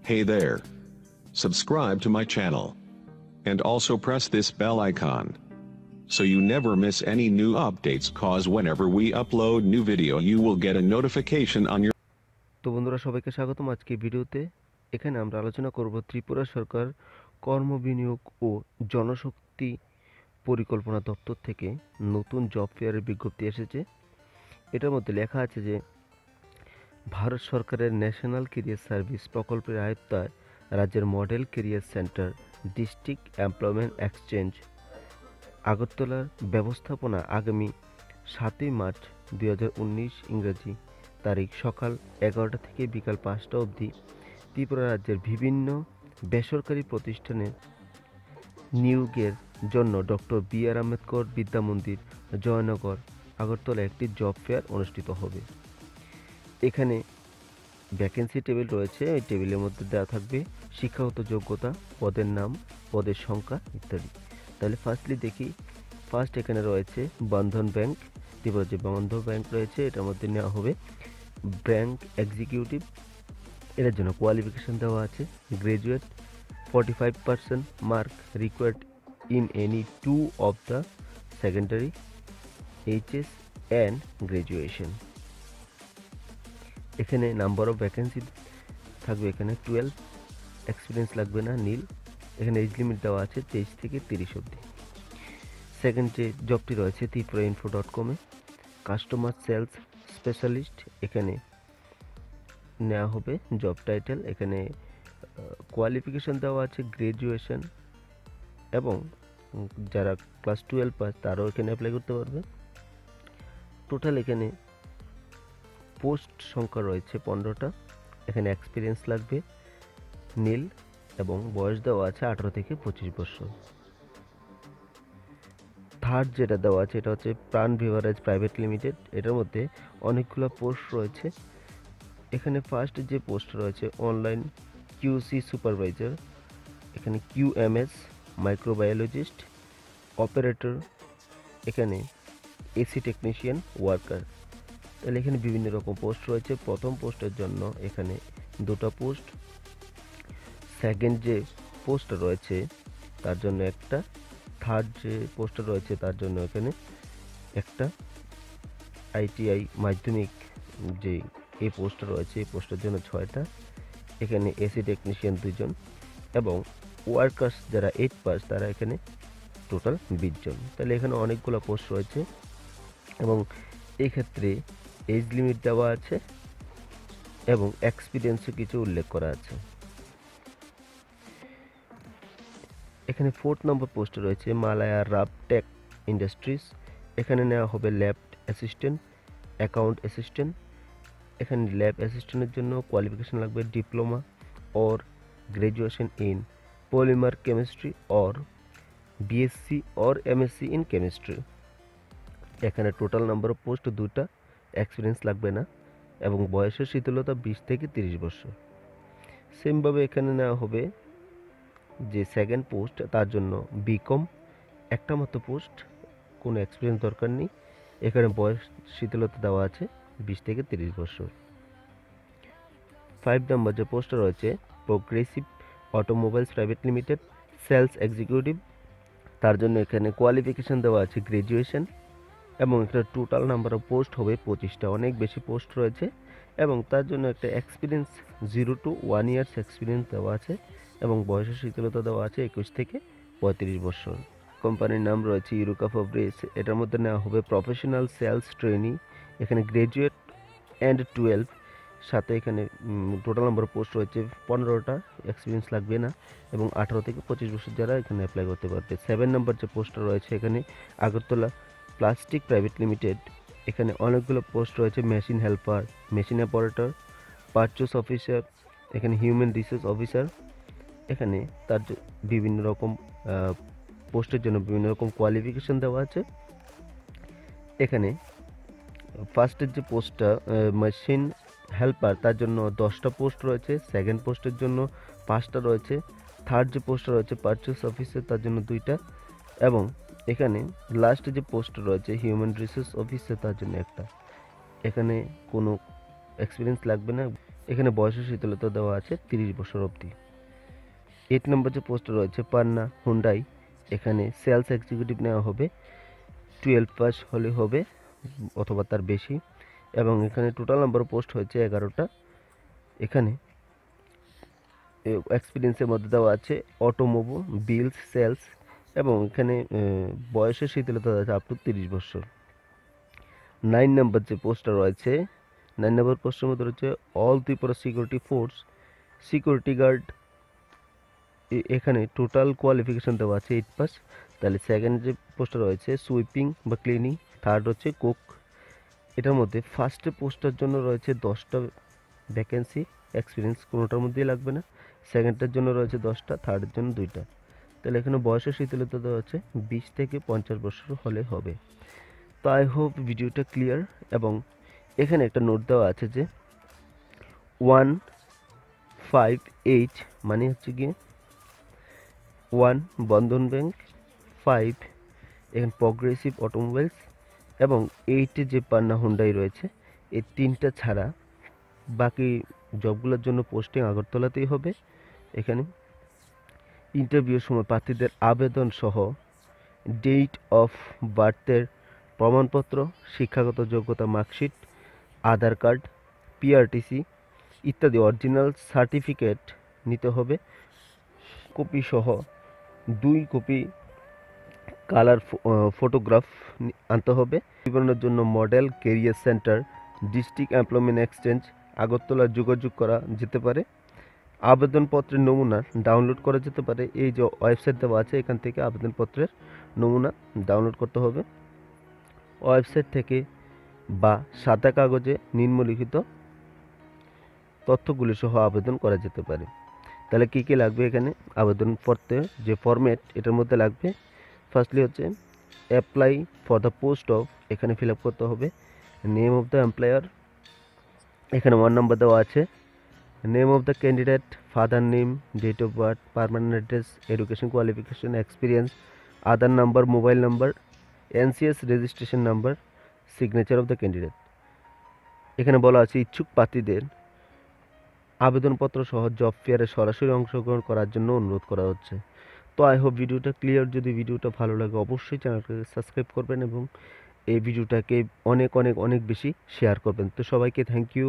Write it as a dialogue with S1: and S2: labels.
S1: Hey there. Subscribe to my channel. And also press this bell icon, so you never miss any new updates, cause whenever we upload new video you will get a notification on your
S2: তো বন্ধুরা, সবাইকে স্বাগতম আজকে ভিডিওতে। এখানে আমরা আলোচনা করব ত্রিপুরা সরকার কর্ম বিনিয়োগ ও জনশক্তি পরিকল্পনা দপ্তর থেকে নতুন জব ফেয়ারের বিজ্ঞপ্তি এসেছে। এটার মধ্যে লেখা আছে যে ভারত সরকারের ন্যাশনাল কেরিয়ার সার্ভিস প্রকল্পের আয়ত্তায় রাজ্যের model career centre district employment exchange আগরতলার ব্যবস্থাপনা আগামী 7ই মার্চ 2019 ইংরেজি তারিখ সকাল 11টা থেকে বিকাল 5টা অবধি ত্রিপুরা রাজ্যের বিভিন্ন বেসরকারি প্রতিষ্ঠানে নিয়োগের জন্য ডক্টর বি.আর. আম্বেদকর বিদ্যা মন্দির, জয়নগর, আগরতলা একটি জব ফেয়ার অনুষ্ঠিত হবে। এখানে ভ্যাকেন্সি টেবিল রয়েছে, এই টেবিলের মধ্যে দেওয়া থাকবে শিক্ষাগত যোগ্যতা, পদের নাম, পদের সংখ্যা ইত্যাদি। তাহলে ফার্স্টলি দেখি, ফার্স্ট এখানে রয়েছে বন্ধন ব্যাংক, ত্রিপুরা যে বন্ধন ব্যাংক রয়েছে এটার মধ্যে নেওয়া হবে ব্যাংক এক্সিকিউটিভ। এটার জন্য কোয়ালিফিকেশন দেওয়া আছে graduate, 45% mark required in any 2 of the secondary, HS and graduation. এখানে নাম্বার অফ ভ্যাকেন্সি থাকবে এখানে 12, এক্সপিরিয়েন্স লাগবে না, নীল। এখানে এজ লিমিট দেওয়া আছে 23 থেকে 30 অবধি। সেকেন্ড যে জবটি রয়েছে ত্রিপুরাইনফো.com-এ কাস্টমার সেলস স্পেশালিস্ট, এখানে নেওয়া হবে জব টাইটেল। এখানে কোয়ালিফিকেশন দেওয়া আছে গ্রাজুয়েশন, এবং যারা ক্লাস 12 পাস তারাও এখানে অ্যাপ্লাই করতে পারবে। টোটাল এখানে পোস্ট সংখ্যা রয়েছে 15টা। এখানে এক্সপিরিয়েন্স লাগবে নীল, এবং বয়স দেওয়া আছে 18 থেকে 25 বছর। থার্ড যেটা দেওয়া আছে এটা হচ্ছে প্রাণ বিভারেজ প্রাইভেট লিমিটেড। এটার মধ্যে অনেকগুলো পোস্ট রয়েছে। এখানে ফার্স্ট যে পোস্ট রয়েছে অনলাইন কিউসি সুপারভাইজার, এখানে কিউএমএস মাইক্রোবায়োলজিস্ট, অপারেটর, এখানে এসি টেকনিশিয়ান, ওয়ার্কার। তাহলে এখানে বিভিন্ন রকম পোস্ট রয়েছে। প্রথম পোস্টের জন্য এখানে 2টা পোস্ট, সেকেন্ড যে পোস্টটা রয়েছে তার জন্য একটা, থার্ড যে পোস্টটা রয়েছে তার জন্য এখানে একটা। আইটিআই মাধ্যমিক যে এই পোস্টটা রয়েছে এই পোস্টের জন্য 6টা। এখানে এসি টেকনিশিয়ান 2 জন, এবং ওয়ার্কার্স যারা 8 পাস তারা এখানে টোটাল 20 জন। তাহলে এখানে অনেকগুলো পোস্ট রয়েছে, এবং এই ক্ষেত্রে এজ লিমিট দেওয়া আছে এবং এক্সপিরিয়েন্সও কিছু উল্লেখ করা আছে। এখানে 4th নম্বর পোস্টে রয়েছে মালায়া রাব টেক ইন্ডাস্ট্রিজ। এখানে নেওয়া হবে ল্যাব অ্যাসিস্ট্যান্ট, অ্যাকাউন্ট অ্যাসিস্ট্যান্ট। এখানে ল্যাব অ্যাসিস্ট্যান্টের জন্য কোয়ালিফিকেশন লাগবে diploma or graduation in polymer chemistry or BSc or MSc in chemistry. এখানে টোটাল নাম্বার অফ পোস্ট 2টা, এক্সপিরিয়েন্স লাগবে না, এবং বয়সের শিথিলতা 20 থেকে 30 বছর। সেমভাবে এখানে নেওয়া হবে যে সেকেন্ড পোস্ট তার জন্য বিকম, একটা মাত্র পোস্ট, কোনো এক্সপিরিয়েন্স দরকার নেই। এখানে বয়স শিথিলতা দেওয়া আছে 20 থেকে 30 বছর। 5 নম্বর যে পোস্টটা রয়েছে progressive automobiles private limited sales executive, তার জন্য এখানে কোয়ালিফিকেশন দেওয়া আছে গ্রাজুয়েশন, এবং একটা টোটাল নাম্বার অফ পোস্ট হবে 25টা। অনেক বেশি পোস্ট রয়েছে, এবং তার জন্য একটা এক্সপিরিয়েন্স 0 to 1 ইয়ার্স এক্সপিরিয়েন্স দেওয়া আছে, এবং বয়সের শিথিলতা দেওয়া আছে 21 থেকে 35 বছর। কোম্পানির নাম রয়েছে ইউরোকা ফেব্রিক্স। এটার মধ্যে নেওয়া হবে প্রফেশনাল সেলস ট্রেনি, এখানে গ্রাজুয়েট অ্যান্ড 12, সাথে এখানে টোটাল নাম্বার পোস্ট রয়েছে 15টা, এক্সপিরিয়েন্স লাগবে না, এবং 18 থেকে 25 বছর যারা এখানে অ্যাপ্লাই করতে পারবে। 7 নম্বর যে পোস্টটা রয়েছে এখানে আগরতলা প্লাস্টিক প্রাইভেট লিমিটেড। এখানে অনেকগুলো পোস্ট রয়েছে machine helper, machine operator, purchase officer, এখানে হিউম্যান রিসোর্স অফিসার। এখানে তার বিভিন্ন রকম পোস্টের জন্য বিভিন্ন রকম কোয়ালিফিকেশন দেওয়া আছে। এখানে ফার্স্টের যে পোস্টটা মেশিন হেল্পার তার জন্য 10টা পোস্ট রয়েছে, সেকেন্ড পোস্টের জন্য 5টা রয়েছে, থার্ড যে পোস্টটা রয়েছে পারচেস অফিসার তার জন্য 2টা, এবং এখানে লাস্ট যে পোস্ট রয়েছে হিউম্যান রিসোর্স অফিসার তার জন্য একটা। এখানে কোনো এক্সপিরিয়েন্স লাগবে না, এখানে বয়সের শীতলতা দেওয়া আছে 30 বছর অবধি। 8 নম্বর যে পোস্ট রয়েছে পান্না হুন্ডাই, এখানে সেলস এক্সিকিউটিভ নেওয়া হবে, 12 পাস হলে হবে অথবা তার বেশি, এবং এখানে টোটাল নাম্বার পোস্ট হয়েছে 11টা। এখানে এক্সপিরিয়েন্সের মধ্যে দেওয়া আছে অটোমোবো, বিলস, সেলস, এবং এখানে বয়সের শীতলতা আছে আপ টু 30 বছর। 9 নম্বর যে পোস্টটা রয়েছে, 9 নম্বর পোস্টের মধ্যে রয়েছে all Tripura security force security guard. এখানে টোটাল কোয়ালিফিকেশন দেওয়া আছে 8 পাস। তাহলে সেকেন্ড যে পোস্টটা রয়েছে সুইপিং বা ক্লিনিং, থার্ড হচ্ছে কুক। এটার মধ্যে ফার্স্টে পোস্টের জন্য রয়েছে 10টা ভ্যাকেন্সি, এক্সপিরিয়েন্স কোনোটার মধ্যেই লাগবে না। সেকেন্ডটার জন্য রয়েছে 10টা, থার্ডের জন্য 2টা। তাহলে এখানে বয়সের শীতলতা দেওয়া আছে 20 থেকে 50 বছর হলে হবে। তো আই হোপ ভিডিওটা ক্লিয়ার। এবং এখানে একটা নোট দেওয়া আছে যে 158 মানে হচ্ছে গিয়ে 1 বন্ধন ব্যাংক, 5 এখানে প্রগ্রেসিভ অটোমোবাইলস, এবং 8 যে পান্না হুন্ডাই রয়েছে, এই 3টা ছাড়া বাকি জবগুলোর জন্য পোস্টিং আগরতলাতেই হবে। এখানে ইন্টারভিউর সময় প্রার্থীদের আবেদন সহ ডেট অফ বার্থের প্রমাণপত্র, শিক্ষাগত যোগ্যতা মার্কশিট, আধার কার্ড, পিআরটিসি ইত্যাদি অরিজিনাল সার্টিফিকেট নিতে হবে, কপি সহ 2 কপি কালার ফটোগ্রাফ আনতে হবে। বিবরণের জন্য model career centre, district employment exchange, Agartala যোগাযোগ করা যেতে পারে। আবেদনপত্রের নমুনা ডাউনলোড করা যেতে পারে, এই যে ওয়েবসাইট দেওয়া আছে এখান থেকে আবেদনপত্রের নমুনা ডাউনলোড করতে হবে ওয়েবসাইট থেকে, বা সাদা কাগজে নিম্নলিখিত তথ্যগুলি সহ আবেদন করা যেতে পারে। তাহলে কী কী লাগবে এখানে আবেদনপত্রের যে ফরম্যাট, এটার মধ্যে লাগবে ফার্স্টলি হচ্ছে apply for the post of, এখানে ফিল আপ করতে হবে নেম অফ দ্য এমপ্লয়ার, এখানে 1 নম্বর দেওয়া আছে name of the candidate, father name, date of birth, permanent address, education qualification, experience, Aadhaar number, mobile number, NCS registration number, signature of the candidate. এখানে বলা আছে ইচ্ছুক প্রার্থীদের আবেদনপত্র সহ জব ফেয়ারে সরাসরি অংশগ্রহণ করার জন্য অনুরোধ করা হচ্ছে। তো আই হোপ ভিডিওটা ক্লিয়ার। যদি ভিডিওটা ভালো লাগে অবশ্যই চ্যানেলটাকে সাবস্ক্রাইব করবেন এবং এই ভিডিওটাকে অনেক অনেক অনেক বেশি শেয়ার করবেন। তো সবাইকে থ্যাংক ইউ।